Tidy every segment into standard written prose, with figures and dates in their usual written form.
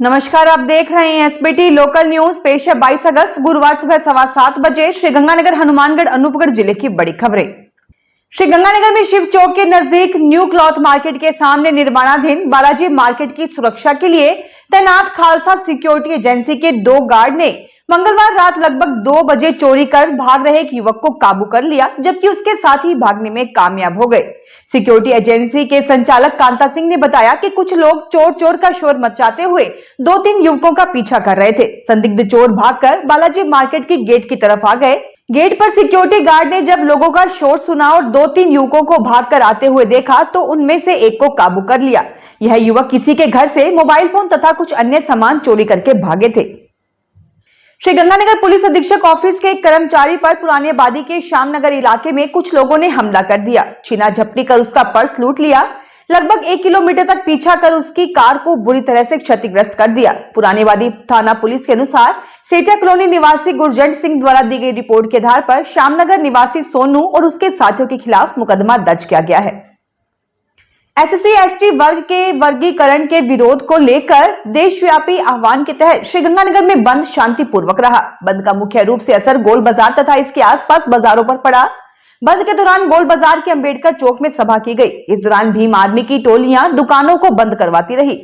नमस्कार, आप देख रहे हैं एसबीटी लोकल न्यूज। पेश है 22 अगस्त गुरुवार सुबह 7:15 बजे श्रीगंगानगर हनुमानगढ़ अनूपगढ़ जिले की बड़ी खबरें। श्रीगंगानगर में शिव चौक के नजदीक न्यू क्लॉथ मार्केट के सामने निर्माणाधीन बालाजी मार्केट की सुरक्षा के लिए तैनात खालसा सिक्योरिटी एजेंसी के 2 गार्ड ने मंगलवार रात लगभग 2 बजे चोरी कर भाग रहे एक युवक को काबू कर लिया, जबकि उसके साथ ही भागने में कामयाब हो गए। सिक्योरिटी एजेंसी के संचालक कांता सिंह ने बताया कि कुछ लोग चोर चोर का शोर मचाते हुए 2-3 युवकों का पीछा कर रहे थे। संदिग्ध चोर भागकर बालाजी मार्केट की गेट की तरफ आ गए। गेट पर सिक्योरिटी गार्ड ने जब लोगों का शोर सुना और 2-3 युवकों को भागकर आते हुए देखा तो उनमें से एक को काबू कर लिया। यह युवक किसी के घर से मोबाइल फोन तथा कुछ अन्य सामान चोरी करके भागे थे। श्रीगंगानगर पुलिस अधीक्षक ऑफिस के एक कर्मचारी पर पुरानी आबादी के श्यामनगर इलाके में कुछ लोगों ने हमला कर दिया। छीना झपटी कर उसका पर्स लूट लिया। लगभग 1 किलोमीटर तक पीछा कर उसकी कार को बुरी तरह से क्षतिग्रस्त कर दिया। पुरानी आबादी थाना पुलिस के अनुसार सेठिया कॉलोनी निवासी गुरजंट सिंह द्वारा दी गई रिपोर्ट के आधार पर श्यामनगर निवासी सोनू और उसके साथियों के खिलाफ मुकदमा दर्ज किया गया है। एससी एसटी वर्ग के वर्गीकरण के विरोध को लेकर देशव्यापी आह्वान के तहत श्रीगंगानगर में बंद शांतिपूर्वक रहा। बंद का मुख्य रूप से असर गोल बाजार तथा इसके आसपास बाजारों पर पड़ा। बंद के दौरान गोल बाजार के अंबेडकर चौक में सभा की गई। इस दौरान भीम आर्मी की टोलियां दुकानों को बंद करवाती रही।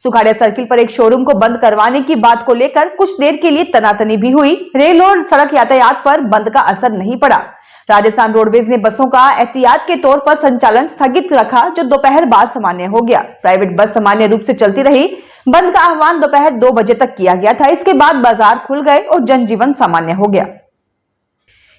सुखाड़िया सर्किल पर एक शोरूम को बंद करवाने की बात को लेकर कुछ देर के लिए तनातनी भी हुई। रेल और सड़क यातायात पर बंद का असर नहीं पड़ा। राजस्थान रोडवेज ने बसों का एहतियात के तौर पर संचालन स्थगित रखा, जो दोपहर बाद सामान्य हो गया। प्राइवेट बस सामान्य रूप से चलती रही। बंद का आह्वान दोपहर 2 बजे तक किया गया था। इसके बाद बाजार खुल गए और जनजीवन सामान्य हो गया।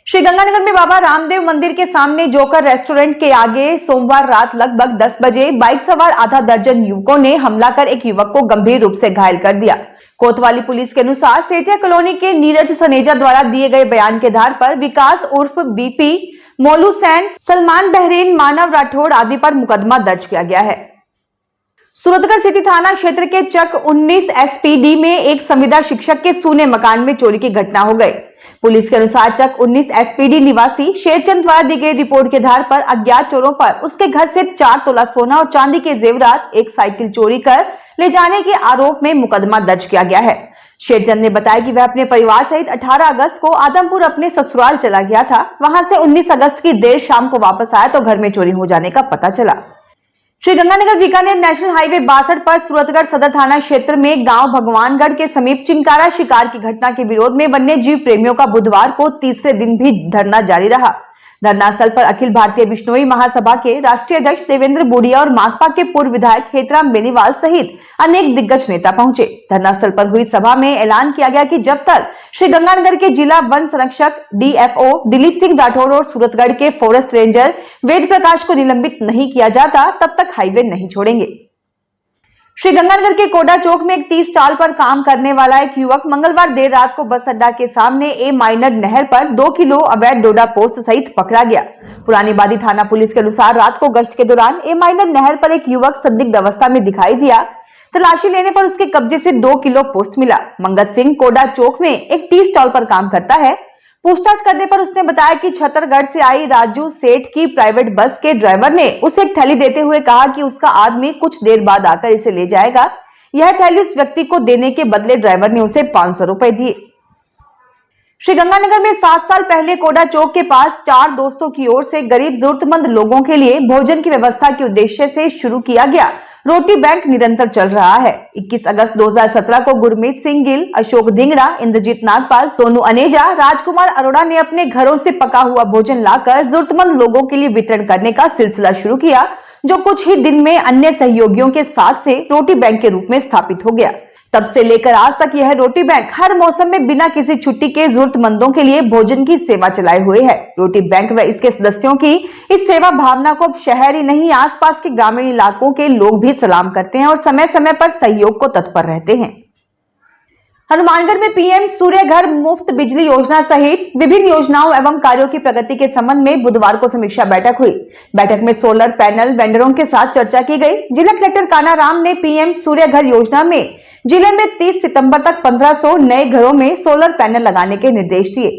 श्रीगंगानगर में बाबा रामदेव मंदिर के सामने जोकर रेस्टोरेंट के आगे सोमवार रात लगभग 10 बजे बाइक सवार आधा दर्जन युवकों ने हमला कर एक युवक को गंभीर रूप से घायल कर दिया। कोतवाली पुलिस के अनुसार सेठिया कॉलोनी के नीरज सनेजा द्वारा दिए गए बयान के आधार पर विकास उर्फ बीपी, मोलू सैन, सलमान बहरीन, मानव राठौड़ आदि पर मुकदमा दर्ज किया गया है। सूरतगढ़ सिटी थाना क्षेत्र के चक 19 एसपीडी में एक संविदा शिक्षक के सूने मकान में चोरी की घटना हो गई। पुलिस के अनुसार चक 19 एसपीडी निवासी शेरचंद द्वारा दी गई रिपोर्ट के आधार पर अज्ञात चोरों पर उसके घर से 4 तोला सोना और चांदी के जेवरात, एक साइकिल चोरी कर ले जाने के आरोप में मुकदमा दर्ज किया गया है। शेरचंद ने बताया कि वह अपने परिवार सहित 18 अगस्त को आदमपुर अपने ससुराल चला गया था। वहां से 19 अगस्त की देर शाम को वापस आया तो घर में चोरी हो जाने का पता चला। श्रीगंगानगर बीकानेर नेशनल हाईवे 62 पर सूरतगढ़ सदर थाना क्षेत्र में गांव भगवानगढ़ के समीप चिंकारा शिकार की घटना के विरोध में वन्य जीव प्रेमियों का बुधवार को तीसरे दिन भी धरना जारी रहा। धरना स्थल पर अखिल भारतीय बिश्नोई महासभा के राष्ट्रीय अध्यक्ष देवेंद्र बुढ़िया और माकपा के पूर्व विधायक हेतराम बेनीवाल सहित अनेक दिग्गज नेता पहुंचे। धरना स्थल पर हुई सभा में ऐलान किया गया कि जब तक श्रीगंगानगर के जिला वन संरक्षक डीएफओ दिलीप सिंह राठौड़ और सूरतगढ़ के फॉरेस्ट रेंजर वेद प्रकाश को निलंबित नहीं किया जाता, तब तक हाईवे नहीं छोड़ेंगे। श्रीगंगानगर के कोडा चौक में एक 30 स्टॉल पर काम करने वाला एक युवक मंगलवार देर रात को बस अड्डा के सामने ए माइनर नहर पर 2 किलो अवैध डोडा पोस्ट सहित पकड़ा गया। पुरानी बादी थाना पुलिस के अनुसार रात को गश्त के दौरान ए माइनर नहर पर एक युवक संदिग्ध अवस्था में दिखाई दिया। तलाशी लेने पर उसके कब्जे से 2 किलो पोस्ट मिला। मंगत सिंह कोडा चौक में एक टी स्टॉल पर काम करता है। पूछताछ करने पर उसने बताया कि छतरगढ़ से आई राजू सेठ की प्राइवेट बस के ड्राइवर ने उसे एक थैली देते हुए कहा कि उसका आदमी कुछ देर बाद आकर इसे ले जाएगा। यह थैली उस व्यक्ति को देने के बदले ड्राइवर ने उसे 500 रुपए दिए। श्रीगंगानगर में 7 साल पहले कोडा चौक के पास 4 दोस्तों की ओर से गरीब जरूरतमंद लोगों के लिए भोजन की व्यवस्था के उद्देश्य से शुरू किया गया रोटी बैंक निरंतर चल रहा है। 21 अगस्त 2017 को गुरमीत सिंह गिल, अशोक धिंगड़ा, इंद्रजीत नागपाल, सोनू अनेजा, राजकुमार अरोड़ा ने अपने घरों से पका हुआ भोजन लाकर जरूरतमंद लोगों के लिए वितरण करने का सिलसिला शुरू किया, जो कुछ ही दिन में अन्य सहयोगियों के साथ से रोटी बैंक के रूप में स्थापित हो गया। तब से लेकर आज तक यह रोटी बैंक हर मौसम में बिना किसी छुट्टी के जरूरतमंदों के लिए भोजन की सेवा चलाए हुए है। रोटी बैंक व इसके सदस्यों की इस सेवा भावना को अब शहर ही नहीं, आसपास के ग्रामीण इलाकों के लोग भी सलाम करते हैं और समय समय पर सहयोग को तत्पर रहते हैं। हनुमानगढ़ में पीएम सूर्य घर मुफ्त बिजली योजना सहित विभिन्न योजनाओं एवं कार्यों की प्रगति के संबंध में बुधवार को समीक्षा बैठक हुई। बैठक में सोलर पैनल वेंडरों के साथ चर्चा की गई। जिला कलेक्टर कानाराम ने पीएम सूर्य घर योजना में जिले में 30 सितंबर तक 1500 नए घरों में सोलर पैनल लगाने के निर्देश दिए।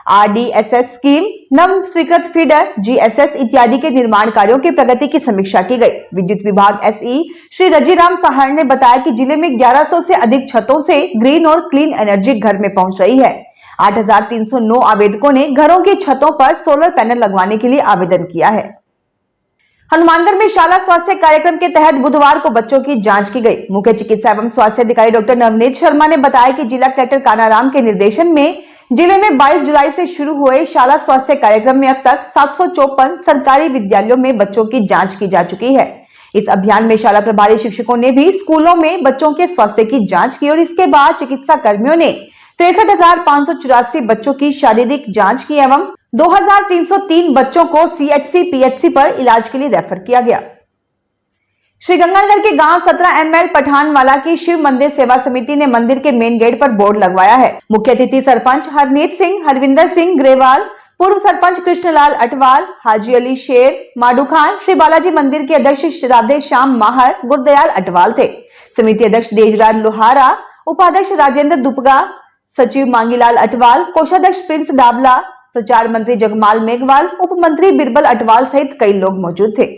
RDSS स्कीम, नव स्वीकृत फीडर, GSS इत्यादि के निर्माण कार्यों की प्रगति की समीक्षा की गई। विद्युत विभाग SE श्री रजीराम सहार ने बताया कि जिले में 1100 से अधिक छतों से ग्रीन और क्लीन एनर्जी घर में पहुंच रही है। 8,309 आवेदकों ने घरों की छतों पर सोलर पैनल लगवाने के लिए आवेदन किया है। हनुमानगढ़ में शाला स्वास्थ्य कार्यक्रम के तहत बुधवार को बच्चों की जांच की गई। मुख्य चिकित्सा एवं स्वास्थ्य अधिकारी डॉक्टर नवनीत शर्मा ने बताया कि जिला कलेक्टर कानाराम के निर्देशन में जिले में 22 जुलाई से शुरू हुए शाला स्वास्थ्य कार्यक्रम में अब तक 754 सरकारी विद्यालयों में बच्चों की जांच की जा चुकी है। इस अभियान में शाला प्रभारी शिक्षकों ने भी स्कूलों में बच्चों के स्वास्थ्य की जांच की और इसके बाद चिकित्सा कर्मियों ने 63,584 बच्चों की शारीरिक जांच की एवं 2,303 बच्चों को CHC PHC पर इलाज के लिए रेफर किया गया। श्रीगंगानगर के गांव 17 ML पठानवाला की शिव मंदिर सेवा समिति ने मंदिर के मेन गेट पर बोर्ड लगवाया है। मुख्य अतिथि सरपंच हरनीत सिंह, हरविंदर सिंह ग्रेवाल, पूर्व सरपंच कृष्णलाल अटवाल, हाजी अली शेर, माडू खान, श्री बालाजी मंदिर के अध्यक्ष राधे श्याम माहर, गुरदयाल अटवाल थे। समिति अध्यक्ष देजराज लोहारा, उपाध्यक्ष राजेंद्र दुपगा, सचिव मांगीलाल अटवाल, कोषाध्यक्ष प्रिंस डाबला, प्रचार मंत्री जगमाल मेघवाल, उप मंत्री बिरबल अटवाल सहित कई लोग मौजूद थे।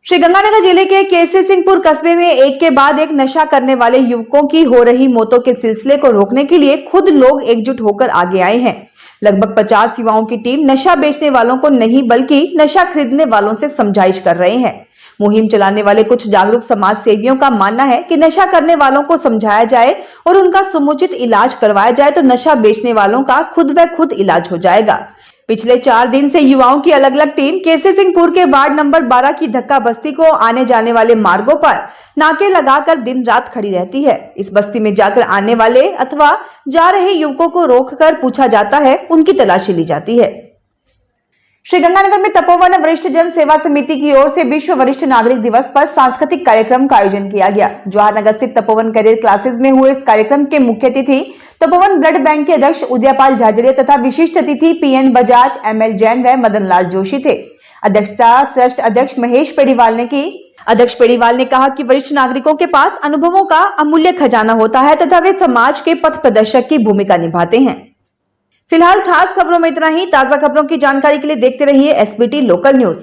श्रीगंगानगर जिले के केसरी सिंहपुर कस्बे में एक के बाद एक नशा करने वाले युवकों की हो रही मौतों के सिलसिले को रोकने के लिए खुद लोग एकजुट होकर आगे आए हैं। लगभग 50 युवाओं की टीम नशा बेचने वालों को नहीं बल्कि नशा खरीदने वालों से समझाइश कर रहे हैं। मुहिम चलाने वाले कुछ जागरूक समाज सेवियों का मानना है कि नशा करने वालों को समझाया जाए और उनका समुचित इलाज करवाया जाए तो नशा बेचने वालों का खुद व खुद इलाज हो जाएगा। पिछले 4 दिन से युवाओं की अलग अलग टीम केसरी सिंहपुर के वार्ड नंबर 12 की धक्का बस्ती को आने जाने वाले मार्गों पर नाके लगाकर दिन रात खड़ी रहती है। इस बस्ती में जाकर आने वाले अथवा जा रहे युवकों को रोककर पूछा जाता है, उनकी तलाशी ली जाती है। श्रीगंगानगर में तपोवन वरिष्ठ जन सेवा समिति की ओर से विश्व वरिष्ठ नागरिक दिवस पर सांस्कृतिक कार्यक्रम का आयोजन किया गया। जवाहरनगर स्थित तपोवन करियर क्लासेस में हुए इस कार्यक्रम के मुख्य अतिथि तपोवन ब्लड बैंक के अध्यक्ष उदयपाल झाझड़िया तथा विशिष्ट अतिथि PN बजाज, ML जैन व मदनलाल जोशी थे। अध्यक्षता ट्रस्ट अध्यक्ष महेश पेड़ीवाल ने की। अध्यक्ष पेड़ीवाल ने कहा कि वरिष्ठ नागरिकों के पास अनुभवों का अमूल्य खजाना होता है तथा वे समाज के पथ प्रदर्शक की भूमिका निभाते हैं। फिलहाल खास खबरों में इतना ही। ताजा खबरों की जानकारी के लिए देखते रहिए SBT लोकल न्यूज।